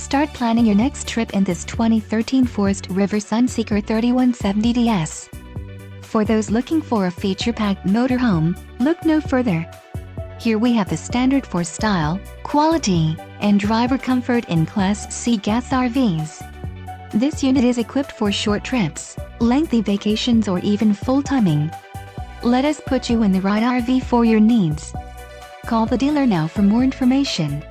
Start planning your next trip in this 2013 Forest River Sunseeker 3170DS. For those looking for a feature-packed motorhome, look no further. Here we have the standard for style, quality, and driver comfort in Class C gas RVs. This unit is equipped for short trips, lengthy vacations, or even full timing. Let us put you in the right RV for your needs. Call the dealer now for more information.